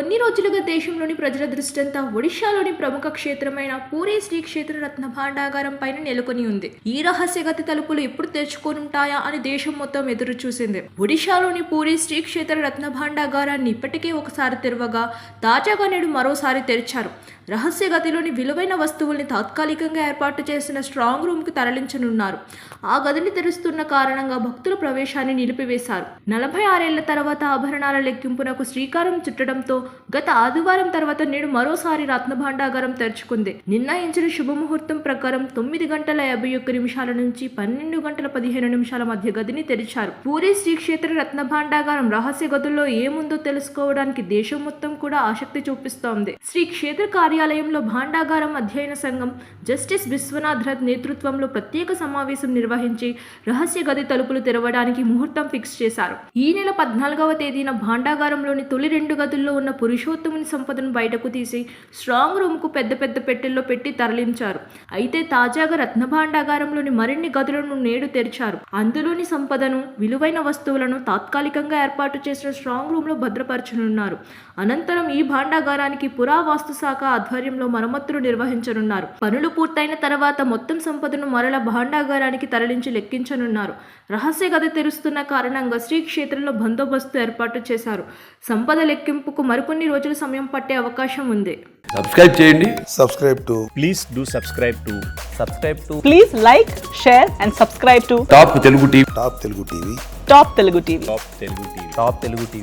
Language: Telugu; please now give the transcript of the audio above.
కొన్ని రోజులుగా దేశంలోని ప్రజల దృష్టంతా ఒడిశాలోని ప్రముఖ క్షేత్రమైన పూరీ శ్రీ క్షేత్ర రత్న భాండాగారం పైన నెలకొని ఉంది. ఈ రహస్యగతి తలుపులు ఎప్పుడు తెరుచుకోనుంటాయా అని దేశం మొత్తం ఎదురు చూసింది. ఒడిశాలోని పూరీ శ్రీ క్షేత్ర రత్న భాండాగారాన్ని ఇప్పటికే ఒకసారి తెరవగా తాజాగా నేడు మరోసారి తెరిచారు. రహస్యగతిలోని విలువైన వస్తువుల్ని తాత్కాలికంగా ఏర్పాటు చేసిన స్ట్రాంగ్ రూమ్ కి తరలించనున్నారు. ఆ గదిని తెరుస్తున్న కారణంగా భక్తుల ప్రవేశాన్ని నిలిపివేశారు. 46 ఏళ్ల తర్వాత ఆభరణాల లెక్కింపునకు శ్రీకారం చుట్టడంతో గత ఆదివారం తర్వాత నేడు మరోసారి రత్న భాండాగారం తెరుచుకుంది. నిర్ణయించిన శుభముహూర్తం ప్రకారం 9 గంటల 51 నిమిషాల నుంచి 12 గంటల 15 నిమిషాల మధ్య గదిని తెరిచారు. పూరీ శ్రీక్షేత్ర రత్న భాండాగారం రహస్య గదుల్లో ఏముందో తెలుసుకోవడానికి దేశం మొత్తం కూడా ఆసక్తి చూపిస్తోంది. శ్రీ క్షేత్ర కార్యాలయంలో భాండాగారం అధ్యయన సంఘం జస్టిస్ విశ్వనాథ్ రథ్ నేతృత్వంలో ప్రత్యేక సమావేశం నిర్వహించి రహస్య గది తలుపులు తెరవడానికి ముహూర్తం ఫిక్స్ చేశారు. ఈ నెల 14వ తేదీన భాండాగారంలోని తొలి 2 గదుల్లో ఉన్న పురుషోత్తముని సంపదను బయటకు తీసి స్ట్రాంగ్ రూమ్ కు పెద్ద పెద్ద పెట్టెల్లో పెట్టి తరలించారు. అయితే తాజాగా రత్న భాండాగారంలోని మరిన్ని గదులను నేడు తెరిచారు. అందులోని సంపదను, విలువైన వస్తువులను తాత్కాలికంగా ఏర్పాటు చేసిన స్ట్రాంగ్ రూమ్ లో భద్రపరచనున్నారు. అనంతరం ఈ భాండాగారానికి పురావస్తు శాఖ ఆధ్వర్యంలో మరమ్మతులు నిర్వహించనున్నారు. పనులు పూర్తయిన తర్వాత మొత్తం సంపదను మరల భాండాగారానికి తరలించి లెక్కించనున్నారు. రహస్య గది తెరుస్తున్న కారణంగా శ్రీ క్షేత్రంలో బందోబస్తు ఏర్పాటు చేశారు. సంపద లెక్కింపుకు మరికొన్ని రోజుల సమయం పట్టే అవకాశం ఉంది. సబ్స్క్రైబ్ చేయండి. Please do subscribe to Please like, share and subscribe to top Telugu TV. Top Telugu TV. Top Telugu TV.